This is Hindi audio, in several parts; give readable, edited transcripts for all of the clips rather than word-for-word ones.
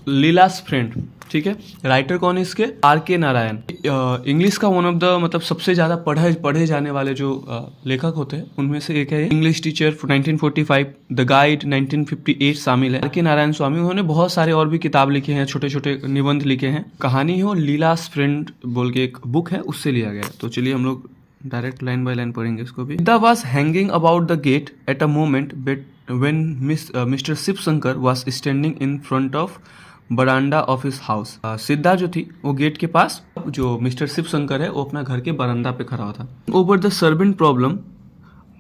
लीलास फ्रेंड, ठीक है। राइटर कौन है इसके? R.K. नारायण। इंग्लिश का वन ऑफ द मतलब सबसे ज़्यादा पढ़े जाने वाले जो लेखक होते हैं उनमें से एक है। इंग्लिश टीचर 1945, द गाइड 1958 शामिल है। R.K. नारायण स्वामी, उन्होंने बहुत सारे और भी किताब लिखे हैं, छोटे छोटे निबंध लिखे हैं। कहानी हो लीलास फ्रेंड बोल के एक बुक है, उससे लिया गया है। तो चलिए हम लोग डायरेक्ट लाइन बाय लाइन पढ़ेंगे इसको भी। Siddha was hanging about the gate at a moment when Mr. Shiv Shankar was standing in front of veranda of his house. Siddha जो थी वो गेट के पास, जो मिस्टर शिव शंकर है वो अपना घर के बरामदा पे खड़ा था। ओवर द सर्वेंट प्रॉब्लम,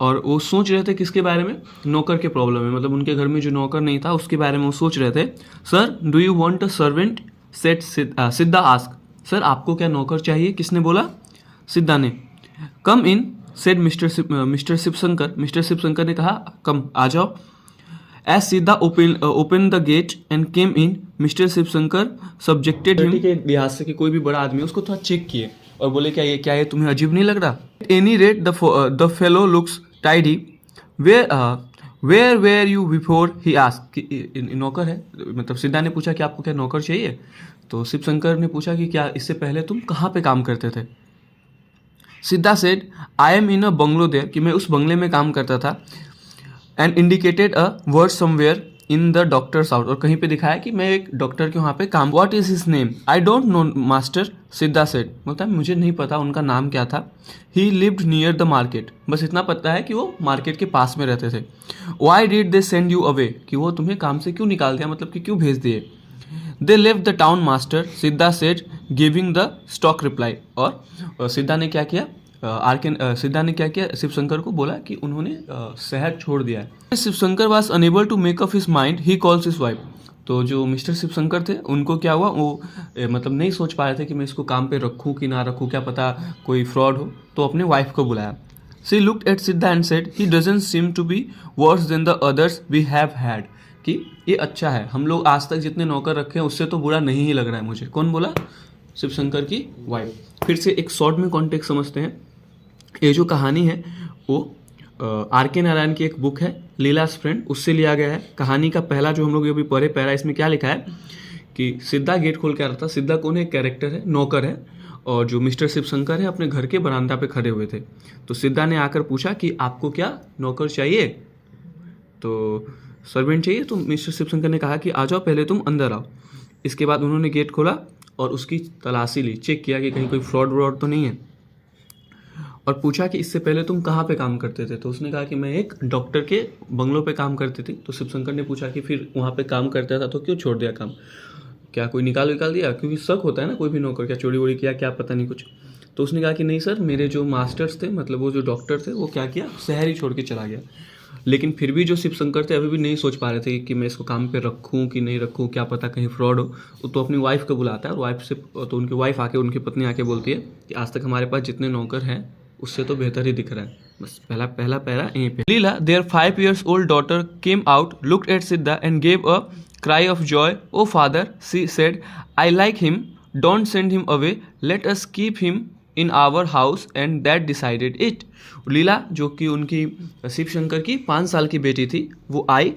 और वो सोच रहे थे किसके बारे में? नौकर के प्रॉब्लम में, मतलब उनके घर में जो नौकर नहीं था उसके बारे में वो सोच रहे थे। Sir do you want a servant? Said Siddha ask, sir आपको क्या नौकर चाहिए? किसने बोला? सिद्धा ने। Come in said mister Shiv Shankar, mister Shiv Shankar ने कहा कम, आ जाओ। As Siddha open the gate and came in, mister Shiv Shankar subjected him के लिहाज से कि कोई भी बड़ा आदमी, उसको थोड़ा चेक किए और बोले क्या ये तुम्हें अजीब नहीं लग रहा? Any rate the fellow looks tidy, were you before? He ask, नौकर है, मतलब सिद्धा ने पूछा कि आपको क्या नौकर चाहिए? तो शिव शंकर ने पूछा कि क्या इससे पहले तुम कहाँ पे काम करते थे? Siddha said I am in a bungalow there, कि मैं उस बंगले में काम करता था। And indicated a word somewhere in the doctor's house, और कहीं पे दिखाया कि मैं एक डॉक्टर के वहाँ पे काम। What is his name? I don't know master, Siddha said, बोलता है मुझे नहीं पता उनका नाम क्या था। ही लिव्ड नियर द मार्केट, बस इतना पता है कि वो मार्केट के पास में रहते थे। Why did they send you away, कि वो तुम्हें काम से क्यों निकाल दिया, मतलब कि क्यों भेज दिए? They left the town master, Siddha said giving the stock reply, और सिद्धा ने क्या किया? सिद्धा ने क्या किया? शिव शंकर को बोला कि उन्होंने शहर छोड़ दिया है। Shiv Shankar was unable to make up his mind, he calls his wife. तो जो मिस्टर शिव शंकर थे उनको क्या हुआ, वो मतलब नहीं सोच पा रहे थे कि मैं इसको काम पे रखूँ कि ना रखूँ, क्या पता कोई फ्रॉड हो, तो अपने वाइफ को बुलाया। She looked at Siddha and said he doesn't seem to be worse than the others we have had, कि ये अच्छा है, हम लोग आज तक जितने नौकर रखे हैं उससे तो बुरा नहीं ही लग रहा है मुझे। कौन बोला? शिव शंकर की वाइफ। फिर से एक शॉर्ट में कॉन्टेक्स्ट समझते हैं। ये जो कहानी है वो R.K. नारायण की एक बुक है लीलास फ्रेंड, उससे लिया गया है। कहानी का पहला जो हम लोग अभी पढ़े पैरा, इसमें क्या लिखा है कि सिद्धा गेट खोल के आ रहा था। सिद्धा कौन है? कैरेक्टर है, नौकर है, और जो मिस्टर शिव शंकर है अपने घर के बरामदा पे खड़े हुए थे। तो सिद्धा ने आकर पूछा कि आपको क्या नौकर चाहिए, तो सर्वेंट चाहिए? तो मिस्टर शिव शंकर ने कहा कि आ जाओ, पहले तुम अंदर आओ। इसके बाद उन्होंने गेट खोला और उसकी तलाशी ली, चेक किया कि कहीं कोई फ्रॉड व्रॉड तो नहीं है, और पूछा कि इससे पहले तुम कहाँ पे काम करते थे? तो उसने कहा कि मैं एक डॉक्टर के बंगलों पे काम करती थी। तो शिव शंकर ने पूछा कि फिर वहाँ पे काम करता था तो क्यों छोड़ दिया काम? क्या कोई निकाल दिया? क्योंकि शक होता है ना कोई भी नौकर, क्या चोरी वोरी किया, क्या पता नहीं कुछ। तो उसने कहा कि नहीं सर, मेरे जो मास्टर्स थे, मतलब वो जो डॉक्टर थे, वो क्या किया, शहर ही छोड़ के चला गया। लेकिन फिर भी जो शिव शंकर थे अभी भी नहीं सोच पा रहे थे कि मैं इसको काम पे रखूँ कि नहीं रखूँ, क्या पता कहीं फ्रॉड हो। तो अपनी वाइफ को बुलाता है, और वाइफ से तो उनकी वाइफ आके, उनकी पत्नी आके बोलती है कि आज तक हमारे पास जितने नौकर हैं उससे तो बेहतर ही दिख रहा है। बस पहला पैरा यहीं पे। लीला there 5 years old daughter came out, looked at Siddha and gave a cry of joy. Oh father, she said, I like him. Don't send him away. Let us keep him in our house, and that decided it. लीला जो कि उनकी शिव शंकर की 5 साल की बेटी थी, वो आई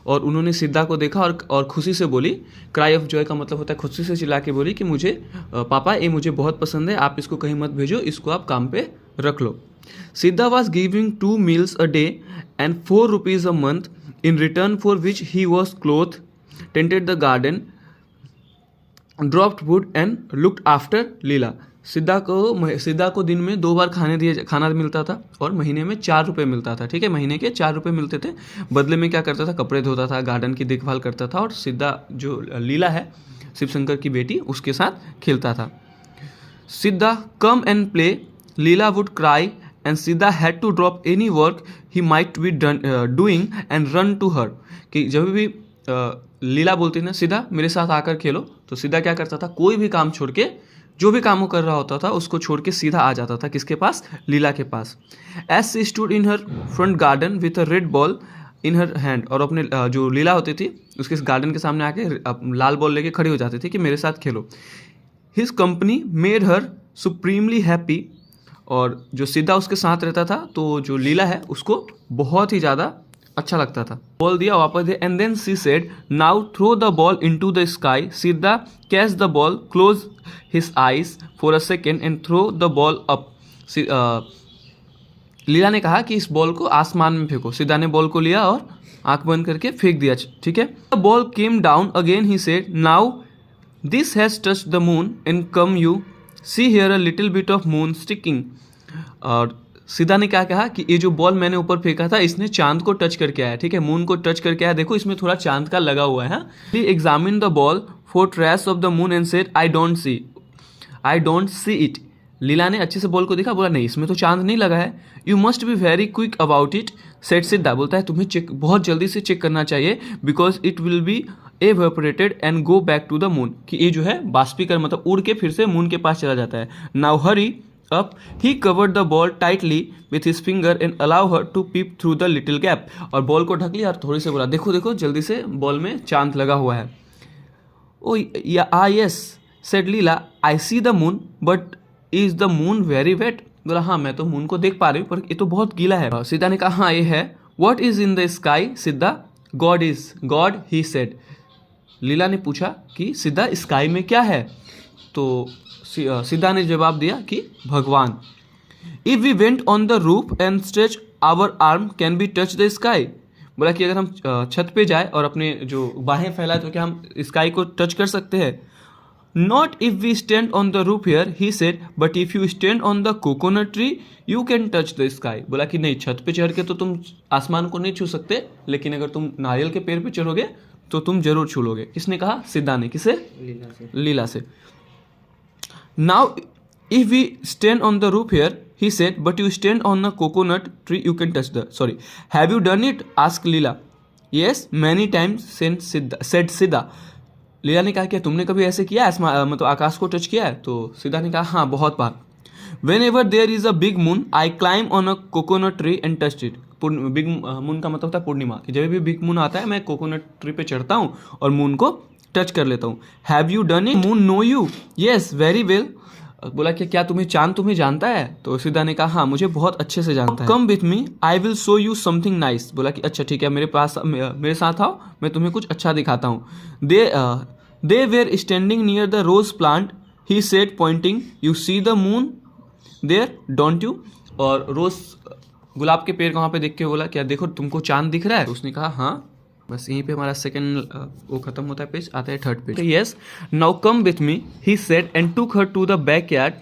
और उन्होंने सिद्धा को देखा और खुशी से बोली। क्राई ऑफ जॉय का मतलब होता है खुशी से चिल्ला के बोली कि मुझे पापा ये मुझे बहुत पसंद है, आप इसको कहीं मत भेजो, इसको आप काम पे रख लो। सिद्धा was giving 2 meals a day and 4 rupees a month, in return for which he was clothed, tended the garden, dropped wood and looked after लीला। सिद्धा को दिन में 2 बार खाना मिलता था, और महीने में 4 रुपये मिलता था। ठीक है, महीने के 4 रुपये मिलते थे। बदले में क्या करता था, कपड़े धोता था, गार्डन की देखभाल करता था, और सिद्धा जो लीला है शिव शंकर की बेटी, उसके साथ खेलता था। Siddha come and play, Leela would cry and Siddha had to drop any work he might be doing and run to her, कि जब भी लीला बोलती ना सिद्धा मेरे साथ आकर खेलो, तो सिद्धा क्या करता था, कोई भी काम छोड़ के, जो भी काम वो कर रहा होता था उसको छोड़ के सीधा आ जाता था किसके पास? लीला के पास। As she stood in her front garden with a red ball in her hand, और अपने जो लीला होती थी उसके गार्डन के सामने आके लाल बॉल लेके खड़ी हो जाती थी कि मेरे साथ खेलो। His company made her supremely happy, और जो सिद्धा उसके साथ रहता था तो जो लीला है उसको बहुत ही ज़्यादा अच्छा लगता था। बॉल दिया, वापस दिया, and then she said now throw the ball into the sky. Siddha catch the ball, close his eyes for a second and throw the ball up. Leela ने कहा कि इस बॉल को आसमान में फेंको। सिद्धा ने बॉल को लिया और आंख बंद करके फेंक दिया, ठीक है। The ball came down again, he said now this has touched the moon and come you see here a little bit of moon sticking. और सिद्धा ने क्या कहा कि ये जो बॉल मैंने ऊपर फेंका था इसने चांद को टच करके आया, ठीक है, मून को टच करके आया, देखो इसमें थोड़ा चांद का लगा हुआ है। He examine the ball for trace of the moon and said I don't see it. Leela ने अच्छे से बॉल को देखा, बोला नहीं इसमें तो चांद नहीं लगा है। You must be very quick about it said सिद्धा। बोलता है तुम्हें चेक बहुत जल्दी से चेक करना चाहिए, because it will be evaporated and go back to the moon, कि ये जो है बाष्पीकरण मतलब उड़ के फिर से मून के पास चला जाता है। Now Hari up, he covered the ball tightly with his finger and allow her to peep through the little gap। और बॉल को ढक लिया और थोड़ी से बोला देखो देखो जल्दी से बॉल में चांद लगा हुआ है। ओ yes said Leela, I see the moon but is the moon very wet। बोला हाँ मैं तो मून को देख पा रही हूँ पर ये तो बहुत गीला है। सिद्धा ने कहा हाँ ये है। What is in the sky सिद्धा? God he said। लीला ने पूछा कि सिद्धा स्काई में क्या है? तो सिद्धा ने जवाब दिया कि भगवान। If we went on the roof and stretch our arm can be touch the sky. बोला कि अगर हम छत पे जाए और अपने जो बाहें फैलाए तो क्या हम स्काई को टच कर सकते हैं? Not if we stand on the roof here he said, but if you stand on the coconut tree you can touch the sky. बोला कि नहीं छत पे चढ़ के तो तुम आसमान को नहीं छू सकते, लेकिन अगर तुम नारियल के पेड़ पे चढ़ोगे तो तुम जरूर छू लोगे। किसने कहा? सिद्धा ने। किसे? लीला से। Now, if we stand on the roof here, he said, but you stand on a coconut tree, you can touch the. Sorry, have you done it? Asked Leela. Yes, many times said Siddha. लीला ने कहा कि तुमने कभी ऐसे किया है, मतलब आकाश को टच किया है? तो सिद्धा ने कहा हाँ बहुत बार। Whenever there is a big moon, I climb on a coconut tree and touch it. Big moon का मतलब होता है पूर्णिमा, कि जब भी बिग मून आता है मैं कोकोनट ट्री पे चढ़ता हूँ और मून को टच कर लेता हूँ। Have you done it? Moon know you? Yes very well. बोला कि क्या चांद तुम्हें जानता है? तो सिद्धा ने कहा हाँ मुझे बहुत अच्छे से जानता है। कम with me I will show you something nice. बोला कि अच्छा ठीक है मेरे साथ आओ, मैं तुम्हें कुछ अच्छा दिखाता हूँ। They were standing near the rose plant, he said pointing, you see the moon there don't you. और रोज गुलाब के पेड़ वहाँ पे देख के बोला क्या देखो तुमको चांद दिख रहा है? तो उसने कहा हाँ। बस यहीं पे हमारा सेकंड वो खत्म होता है पेज, आता है third page. Yes now come with me he said and took her to the backyard.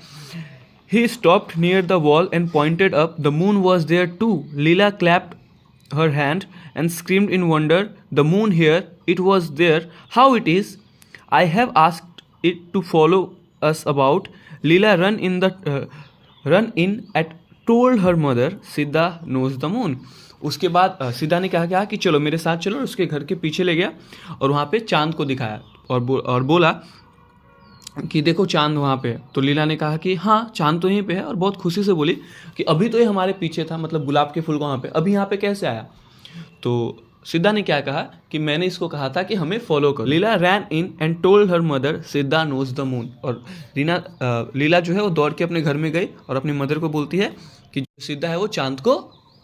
He stopped near the wall and pointed up, the moon was there too. Leela clapped her hand and screamed in wonder, the moon here, it was there, how it is, I have asked it to follow us about. Leela run in at told her mother, Siddha knows the moon. उसके बाद सिद्धा ने कहा कि चलो मेरे साथ चलो, उसके घर के पीछे ले गया और वहाँ पे चांद को दिखाया और बोला कि देखो चांद वहाँ पे है। तो लीला ने कहा कि हाँ चांद तो यहीं पे है, और बहुत खुशी से बोली कि अभी तो ये हमारे पीछे था, मतलब गुलाब के फूल को वहाँ पे, अभी यहाँ पे कैसे आया? तो सिद्धा ने क्या कहा कि मैंने इसको कहा था कि हमें फॉलो करो। Leela ran in and told her mother, Siddha knows the moon. और लीला जो है वो दौड़ के अपने घर में गई और अपनी मदर को बोलती है कि सिद्धा है वो चांद को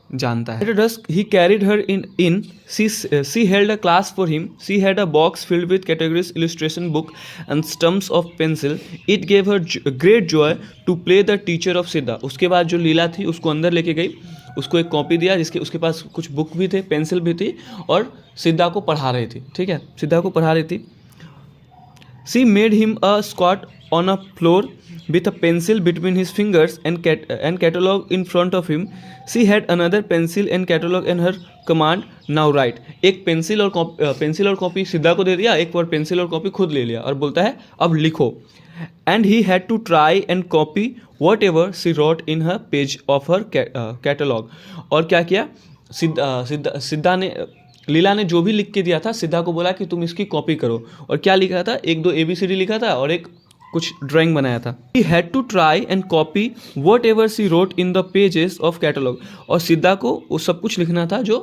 जानता है। At dusk, he carried her in. She held a class for him. She had a box filled with categories, illustration book, and stumps of pencil. It gave her great joy to play the teacher of Siddha. उसके बाद जो लीला थी उसको अंदर लेके गई, उसको एक कॉपी दिया जिसके उसके पास कुछ बुक भी थे, पेंसिल भी थी, और सिद्धा को पढ़ा रही थी। ठीक है, सिद्धा को पढ़ा रही थी। She made him a squat on a floor with a pencil between his fingers and catalog in front of him. She had another pencil and catalog in her command. Now write. एक पेंसिल और कॉपी सिद्धा को दे दिया, एक बार पेंसिल और कॉपी खुद ले लिया और बोलता है अब लिखो। And he had to try and copy whatever she wrote in her page of her catalog. और क्या किया? सिद्धा ने लीला ने जो भी लिख के दिया था सिद्धा को बोला कि तुम इसकी कॉपी करो। और क्या लिखा था? 1-2 ABCD लिखा था और एक कुछ ड्राइंग बनाया था। He had to try and copy whatever she wrote in the pages of catalog. और सिद्धा को वो सब कुछ लिखना था जो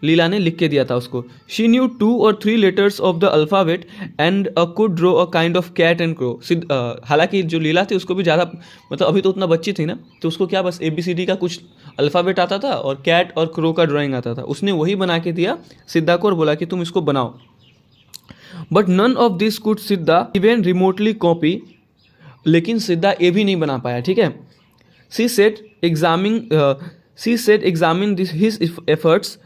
लीला ने लिख के दिया था उसको। She knew 2 or 3 letters of the alphabet and could draw a kind of cat and crow. हालांकि जो लीला थी उसको भी ज़्यादा, मतलब अभी तो उतना बच्ची थी ना, तो उसको क्या बस ABCD का कुछ अल्फ़ाबेट आता था और कैट और क्रो का ड्राइंग आता था, उसने वही बना के दिया सिद्धा को और बोला कि तुम इसको बनाओ। But none of this could Siddha even remotely copy, लेकिन सिद्धा ये भी नहीं बना पाया, ठीक है। She said examine this his efforts,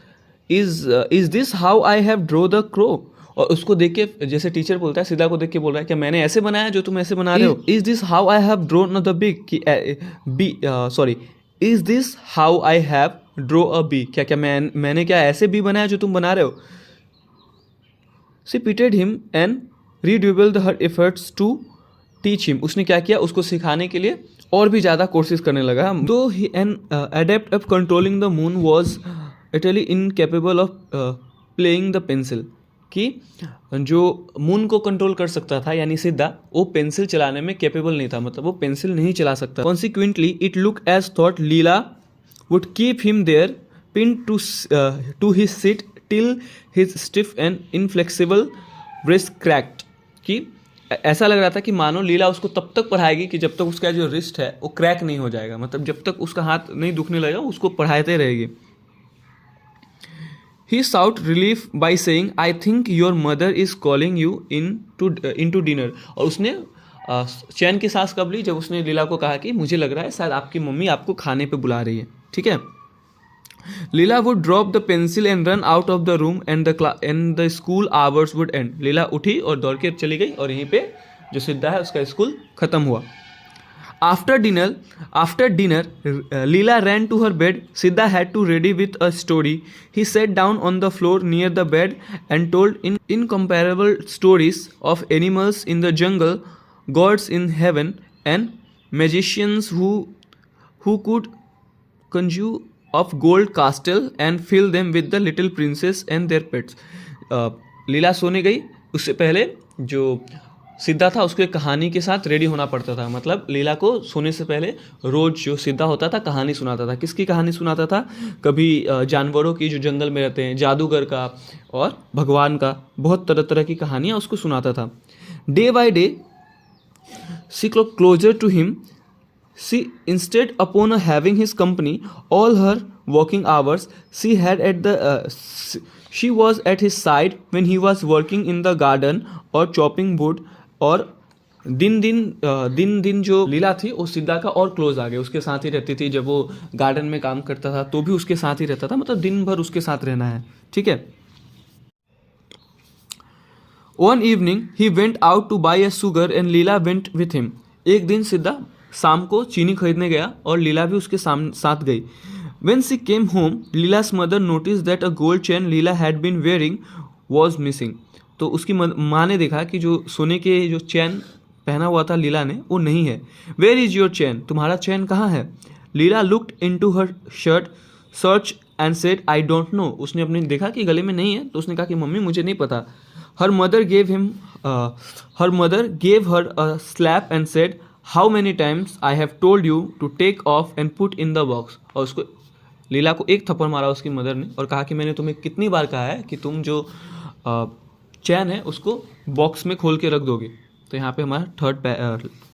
is this how I have draw the crow. और उसको देख के, जैसे टीचर बोलता है सिद्धा को देख के बोल रहा है क्या मैंने ऐसे बनाया जो तुम ऐसे बना रहे हो। Is this how I have drawn the big कि sorry is this how I have draw a B, क्या क्या मैंने क्या ऐसे बी बनाया जो तुम बना रहे हो। She pitied him and redoubled her efforts to teach him, उसने क्या किया, उसको सिखाने के लिए और भी ज़्यादा कोशिश करने लगा। Though he an adept of controlling the moon was utterly incapable of playing the pencil, कि जो मून को कंट्रोल कर सकता था यानी सिद्धा, वो पेंसिल चलाने में कैपेबल नहीं था, मतलब वो पेंसिल नहीं चला सकता। Consequently it look as thought Leela would keep him there pin to his seat till his stiff and inflexible breast cracked, कि ऐसा लग रहा था कि मानो लीला उसको तब तक पढ़ाएगी कि जब तक उसका जो रिस्ट है वो क्रैक नहीं हो जाएगा, मतलब जब तक उसका हाथ नहीं दुखने लगेगा उसको पढ़ाते रहेगी। He sought relief by saying, I think your mother is calling you into dinner. और उसने चैन की सांस कब ली, जब उसने लीला को कहा कि मुझे लग रहा है शायद आपकी मम्मी आपको खाने पे बुला रही है, ठीक है। Leela would drop the pencil and run out of the room and the school hours would end. Leela उठी और दौड़ के चली गई और यहीं पे जो सिद्धा है उसका स्कूल खत्म हुआ। After dinner, Leela ran to her bed. Siddha had to ready with a story. He sat down on the floor near the bed and told incomparable stories of animals in the jungle, gods in heaven, and magicians who could conjure of gold castle and fill them with the little princess and their pets. लीला सोने गई, उससे पहले जो सिद्धा था उसको एक कहानी के साथ रेडी होना पड़ता था, मतलब लीला को सोने से पहले रोज जो सिद्धा होता था कहानी सुनाता था। किसकी कहानी सुनाता था, कभी जानवरों की जो जंगल में रहते हैं, जादूगर का और भगवान का, बहुत तरह तरह की कहानियाँ उसको सुनाता था। Day by day she closer to him, she instead upon having his company all her working hours, she was at his side when he was working in the garden और चॉपिंग वुड। और दिन दिन जो लीला थी वो सिद्धा का और क्लोज आ गए, उसके साथ ही रहती थी। जब वो गार्डन में काम करता था तो भी उसके साथ ही रहता था, मतलब दिन भर उसके साथ रहना है, ठीक है। One evening he went out two by a sugar and Leela went with him. एक दिन सिद्धा शाम को चीनी खरीदने गया और लीला भी उसके साथ गई। When she came home, Leela's mother noticed that a gold chain Leela had been wearing was missing. तो उसकी माँ ने देखा कि जो सोने के जो चैन पहना हुआ था लीला ने वो नहीं है। Where is your chain? तुम्हारा चैन कहाँ है? Leela looked into her shirt, searched and said, I don't know. उसने अपने देखा कि गले में नहीं है तो उसने कहा कि मम्मी मुझे नहीं पता। Her mother gave her a slap and said, How many times I have told you to take off and put in the box. और उसको लीला को एक थप्पड़ मारा उसकी मदर ने और कहा कि मैंने तुम्हें कितनी बार कहा है कि तुम जो चैन है उसको बॉक्स में खोल के रख दोगे। तो यहाँ पे हमारा